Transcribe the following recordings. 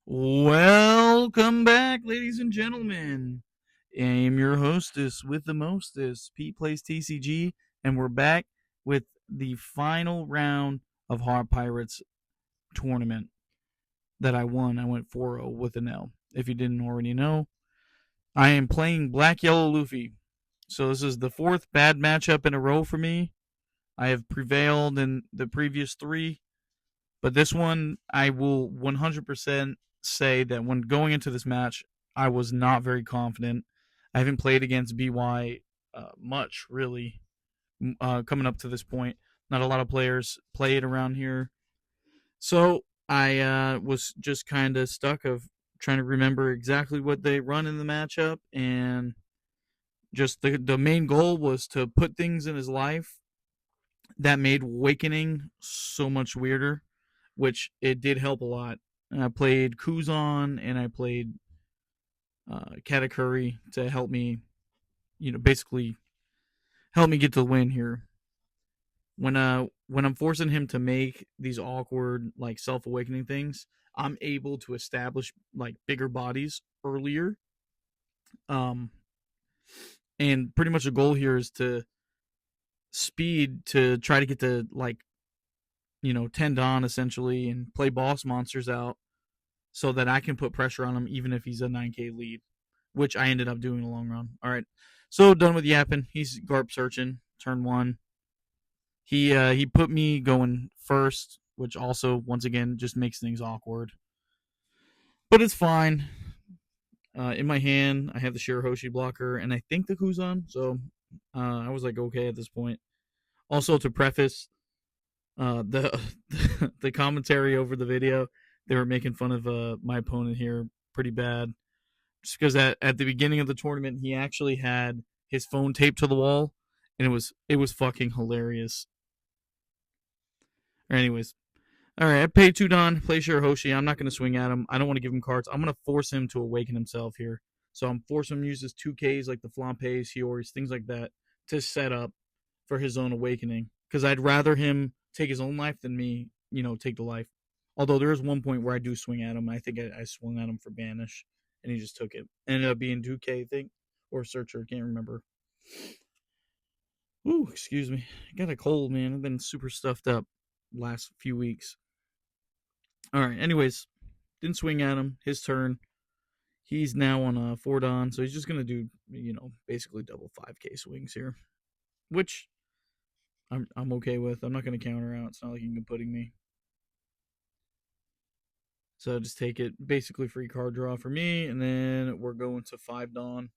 Welcome back, ladies and gentlemen. I am your hostess with the mostest, Pete Plays TCG, and we're back with the final round of Hard Pirates tournament that I won. I went 4-0 with Enel. If you didn't already know, I am playing Black Yellow Luffy. So this is the fourth bad matchup in a row for me. I have prevailed in the previous three, but this one I will 100% say that when going into this match, I was not very confident. I haven't played against BY much, really, coming up to this point. Not a lot of players play it around here. So I was just kind of stuck of trying to remember exactly what they run in the matchup, and just the main goal was to put things in his life that made Awakening so much weirder, which it did help a lot. I played Kuzan and I played Katakuri to help me, basically help me get to the win here. When I'm forcing him to make these awkward like self awakening things, I'm able to establish like bigger bodies earlier. Um, and pretty much the goal here is to speed to try to get to like 10 Dawn essentially and play boss monsters out so that I can put pressure on him even if he's a 9k lead, which I ended up doing in the long run. All right. So done with yapping. He's Garp searching. Turn one. He put me going first, which also once again just makes things awkward. But it's fine. In my hand, I have the Shirahoshi blocker and I think the Kuzan, so I was like okay at this point. Also to preface, the the commentary over the video, they were making fun of my opponent here pretty bad, just because at the beginning of the tournament he actually had his phone taped to the wall, and it was fucking hilarious. Anyways, all right, I pay 2 Don, play Shirahoshi. I'm not going to swing at him. I don't want to give him cards. I'm going to force him to awaken himself here. So I'm forcing him to use his 2Ks like the Flampe's, Hioris, things like that to set up for his own awakening. Because I'd rather him take his own life than me, take the life. Although there is one point where I do swing at him. I think I swung at him for Banish, and he just took it. Ended up being 2K, I think, or Searcher, can't remember. Ooh, excuse me. I got a cold, man. I've been super stuffed up last few weeks. All right, anyways, didn't swing at him. His turn. He's now on a 4 Don, so he's just going to do, basically double 5K swings here, which I'm okay with. I'm not going to counter out. It's not like he can putting me. So just take it, basically free card draw for me, and then we're going to 5 Dawn.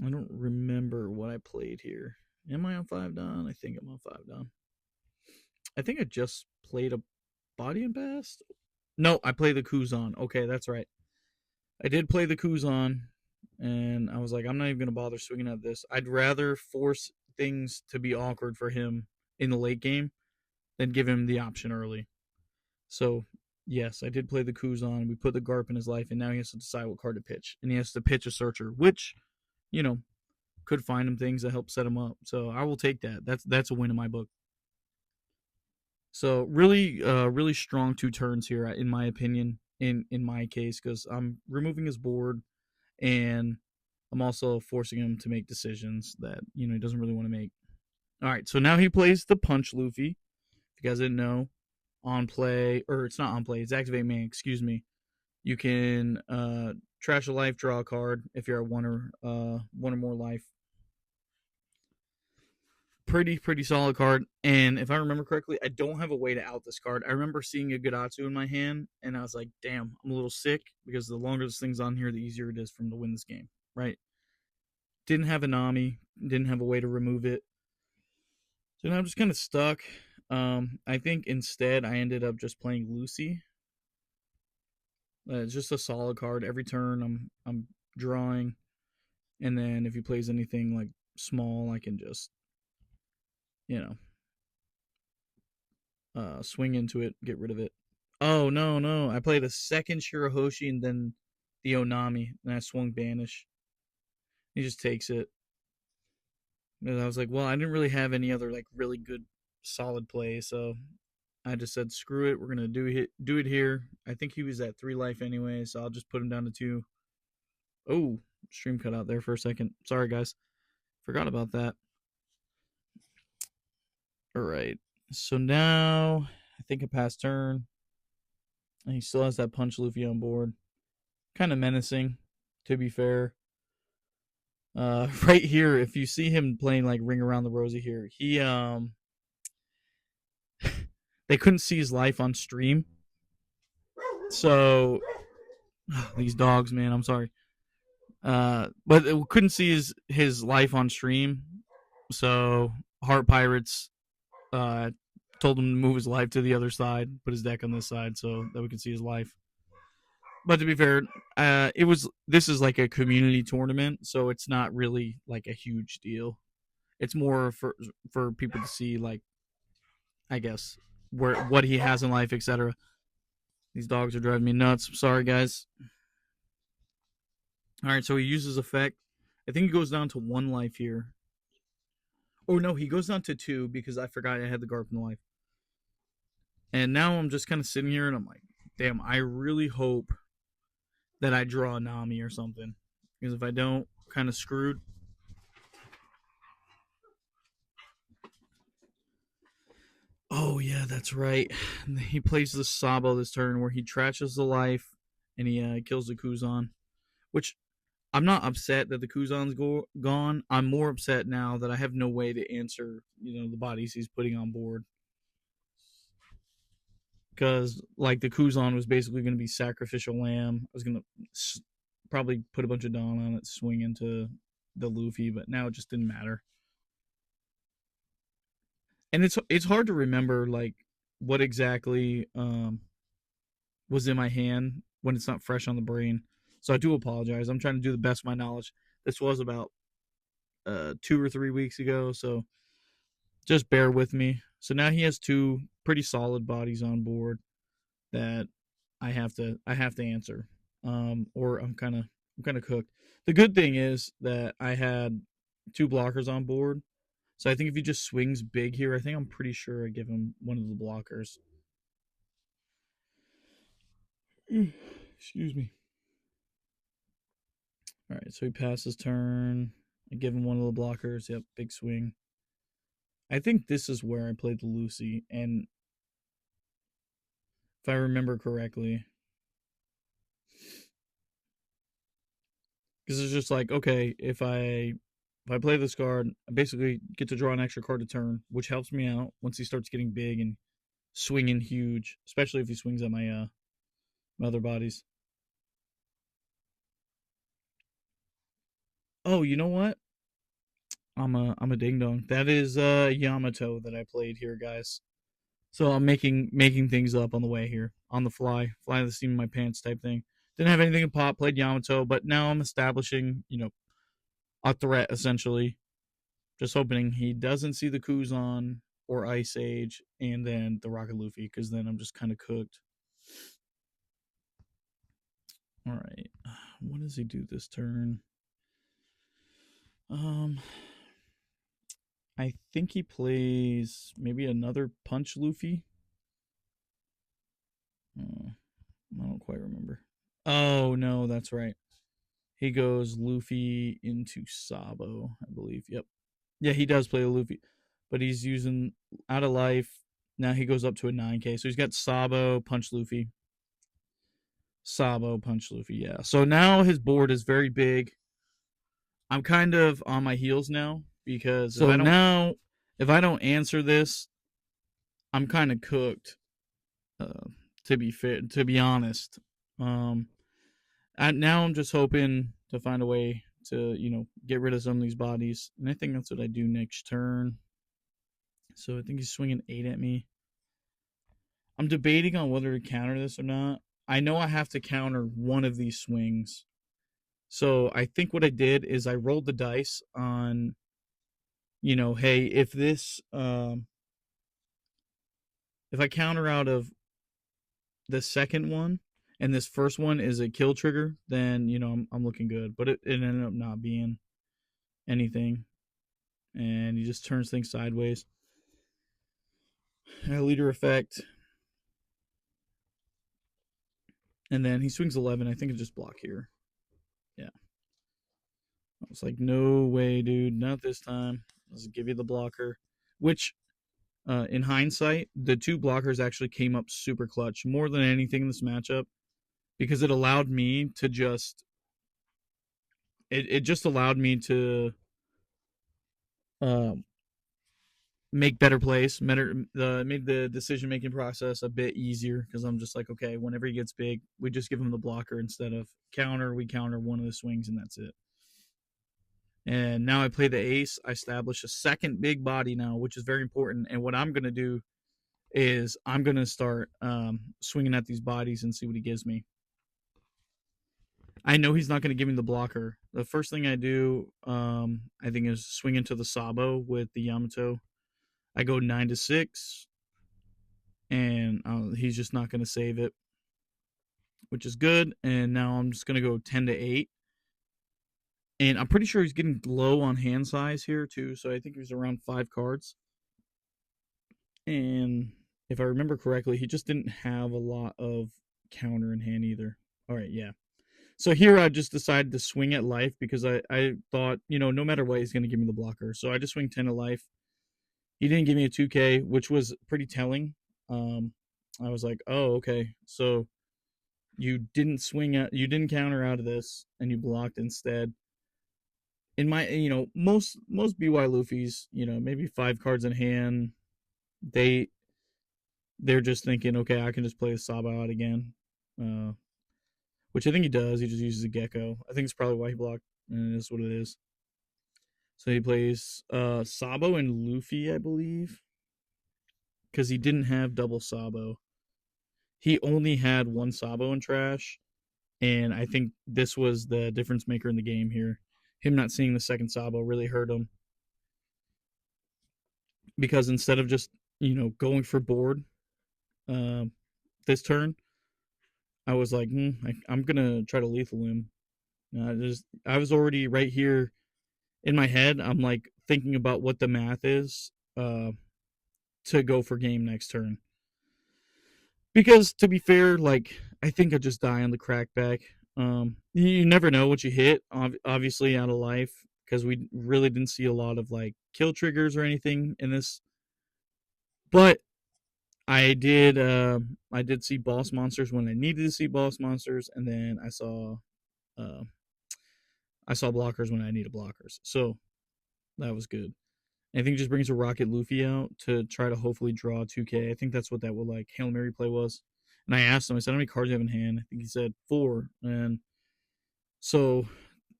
I don't remember what I played here. Am I on 5 Dawn? I think I'm on 5 Dawn. I think I just played a Body and Bast. No, I played the Kuzan. Okay, that's right. I did play the Kuzan, and I was like, I'm not even going to bother swinging at this. I'd rather force things to be awkward for him in the late game than give him the option early. So, yes, I did play the Kuzan. We put the Garp in his life, and now he has to decide what card to pitch. And he has to pitch a Searcher, which, could find him things that help set him up. So I will take that. That's a win in my book. So really strong 2 turns here, in my opinion, in my case, because I'm removing his board, and I'm also forcing him to make decisions that he doesn't really want to make. All right, so now he plays the Punch Luffy. If you guys didn't know, on play, or it's not on play, it's activate man. Excuse me. You can trash a life, draw a card if you're at one or more life. Pretty solid card. And if I remember correctly, I don't have a way to out this card. I remember seeing a Gadatsu in my hand, and I was like, damn, I'm a little sick, because the longer this thing's on here, the easier it is for him to win this game, right? Didn't have a Nami, didn't have a way to remove it. So now I'm just kind of stuck. I think instead I ended up just playing Lucy. It's just a solid card. Every turn I'm drawing, and then if he plays anything like small, I can just swing into it, get rid of it. Oh no! I played a second Shirahoshi and then the Onami, and I swung Banish. He just takes it. And I was like, well, I didn't really have any other like really good solid play. So I just said, screw it. We're gonna do it here. I think he was at 3 life anyway, so I'll just put him down to 2. Oh, stream cut out there for a second. Sorry, guys. Forgot about that. All right. So now I think a pass turn. And he still has that punch Luffy on board. Kind of menacing, to be fair. Right here, if you see him playing like Ring Around the Rosie here, he they couldn't see his life on stream. So these dogs, man, I'm sorry. But it couldn't see his life on stream. So Heart Pirates told him to move his life to the other side, put his deck on this side so that we could see his life. But to be fair, this is like a community tournament, so it's not really like a huge deal. It's more for people to see, like, I guess, what he has in life, etc. These dogs are driving me nuts. Sorry, guys. All right, so he uses effect. I think he goes down to 1 life here. Oh no, he goes down to 2 because I forgot I had the Garp in the life. And now I'm just kind of sitting here and I'm like, damn, I really hope that I draw a Nami or something. Because if I don't, I'm kind of screwed. Oh, yeah, that's right. He plays the Sabo this turn where he trashes the life and he kills the Kuzan. Which, I'm not upset that the Kuzan's gone. I'm more upset now that I have no way to answer, the bodies he's putting on board. Because, like, the Kuzan was basically going to be sacrificial lamb. I was going to probably put a bunch of Dawn on it, swing into the Luffy, but now it just didn't matter. And it's hard to remember, like, what exactly was in my hand when it's not fresh on the brain. So I do apologize. I'm trying to do the best of my knowledge. This was about 2 or 3 weeks ago, so just bear with me. So now he has 2 pretty solid bodies on board that I have to answer, or I'm kind of cooked. The good thing is that I had 2 blockers on board, so I think if he just swings big here, I think I'm pretty sure I give him one of the blockers. Excuse me. All right, so he passes turn. I give him one of the blockers. Yep, big swing. I think this is where I played the Lucy, and if I remember correctly, because it's just like, okay, if I play this card, I basically get to draw an extra card a turn, which helps me out once he starts getting big and swinging huge, especially if he swings at my other bodies. Oh, you know what? I'm a ding dong. That is Yamato that I played here, guys. So I'm making things up on the way here, on the fly the seam of my pants type thing. Didn't have anything to pop. Played Yamato, but now I'm establishing, a threat essentially. Just hoping he doesn't see the Kuzan or Ice Age, and then the Rocket Luffy, because then I'm just kind of cooked. All right, what does he do this turn? I think he plays maybe another Punch Luffy. I don't quite remember. Oh no, that's right. He goes Luffy into Sabo, I believe. Yep. Yeah, he does play a Luffy, but he's using out of life. Now he goes up to a 9K. So he's got Sabo, Punch Luffy. Sabo, Punch Luffy, yeah. So now his board is very big. I'm kind of on my heels now because if I don't answer this, I'm kind of cooked. To be honest, now I'm just hoping to find a way to get rid of some of these bodies, and I think that's what I do next turn. So I think he's swinging 8 at me. I'm debating on whether to counter this or not. I know I have to counter one of these swings. So I think what I did is I rolled the dice on, hey, if this, if I counter out of the second one and this first one is a kill trigger, then, I'm looking good. But it ended up not being anything. And he just turns things sideways. Leader effect. And then he swings 11. I think it's just block here. Yeah. I was like, no way, dude. Not this time. Let's give you the blocker. Which, in hindsight, the two blockers actually came up super clutch more than anything in this matchup because it allowed me to just. It just allowed me to um, make better plays, made the decision making process a bit easier because I'm just like, okay, whenever he gets big, we just give him the blocker instead of counter. We counter one of the swings and that's it. And now I play the ace. I establish a second big body now, which is very important. And what I'm gonna do is I'm gonna start swinging at these bodies and see what he gives me. I know he's not gonna give me the blocker. The first thing I do, I think, is swing into the Sabo with the Yamato. I go 9-6, and he's just not gonna save it, which is good. And now I'm just gonna go 10-8. And I'm pretty sure he's getting low on hand size here too, so I think he's around 5 cards. And if I remember correctly, he just didn't have a lot of counter in hand either. All right, yeah. So here I just decided to swing at life because I thought, no matter what, he's going to give me the blocker. So I just swing 10 at life. He didn't give me a 2K, which was pretty telling. I was like, oh, okay. So you didn't counter out of this, and you blocked instead. In my, most BY Luffy's, maybe 5 cards in hand, they're just thinking, okay, I can just play a Sabo out again, which I think he does. He just uses a Gecko. I think it's probably why he blocked, and it is what it is. So he plays Sabo and Luffy, I believe, because he didn't have double Sabo. He only had one Sabo in trash, and I think this was the difference maker in the game here. Him not seeing the second Sabo really hurt him, because instead of just going for board this turn, I was like, I'm gonna try to lethal him. I was already right here in my head. I'm like thinking about what the math is to go for game next turn. Because to be fair, like I think I just die on the crackback. You never know what you hit. Obviously, out of life, because we really didn't see a lot of like kill triggers or anything in this. But I did see boss monsters when I needed to see boss monsters, and then uh, I saw blockers when I needed blockers. So that was good. I think it just brings a Rocket Luffy out to try to hopefully draw 2K. I think that's what that would like Hail Mary play was. And I asked him, I said, how many cards do you have in hand? I think he said 4. And so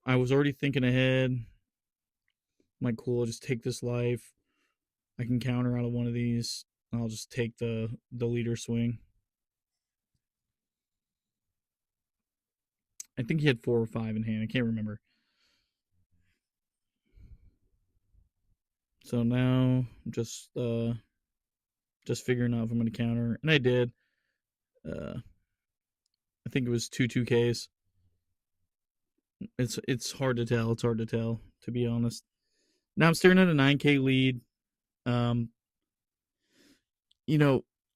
I was already thinking ahead. I'm like, cool, I'll just take this life. I can counter out of one of these. I'll just take the leader swing. I think he had 4 or 5 in hand. I can't remember. So now I'm just figuring out if I'm going to counter, and I did. I think it was 2 2Ks. It's hard to tell. It's hard to tell, to be honest. Now I'm staring at a 9K lead. Um,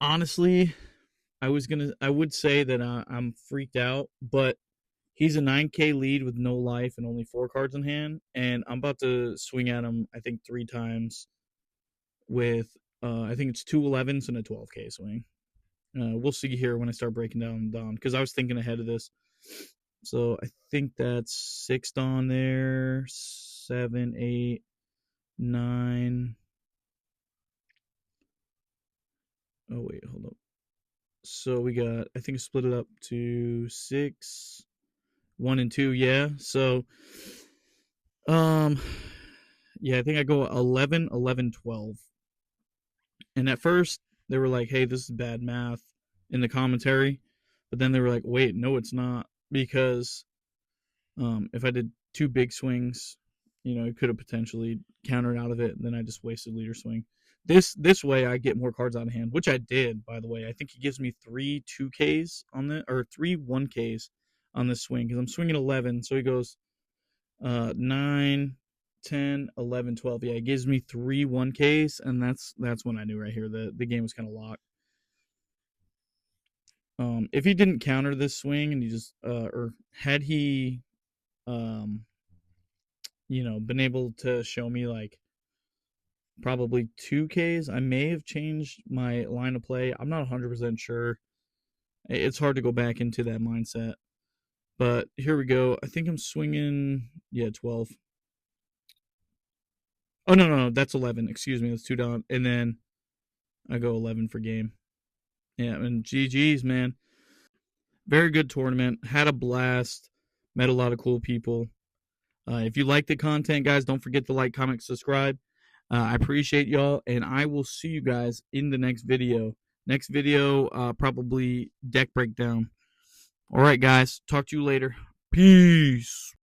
honestly, I would say that I'm freaked out, but he's a 9K lead with no life and only 4 cards in hand, and I'm about to swing at him. I think 3 times with I think it's 2 11s and a 12K swing. We'll see here when I start breaking down Dawn, because I was thinking ahead of this. So I think that's 6 Dawn there, 7, 8, 9. Oh wait, hold up. So we got, I think, split it up to 6, 1 and 2. Yeah. So, yeah, I think I go 11, 11, 12. And at first they were like, "Hey, this is bad math," in the commentary, but then they were like, "Wait, no, it's not," because if I did 2 big swings, it could have potentially countered out of it. And then I just wasted leader swing. This way I get more cards out of hand, which I did, by the way. I think he gives me 3 2Ks on the, or 3 1Ks on this swing, because I'm swinging 11. So he goes 9, 10, 11, 12. Yeah, it gives me 3 1Ks, and that's when I knew right here the game was kind of locked. If he didn't counter this swing and he just or had he um been able to show me like probably 2Ks, I may have changed my line of play. I'm not 100% sure. It's hard to go back into that mindset. But here we go. I think I'm swinging, yeah, 12. Oh, no, no, no. That's 11. Excuse me. That's 2 down. And then I go 11 for game. Yeah, and GG's, man. Very good tournament. Had a blast. Met a lot of cool people. If you like the content, guys, don't forget to like, comment, subscribe. I appreciate y'all, and I will see you guys in the next video. Next video, probably deck breakdown. All right, guys. Talk to you later. Peace.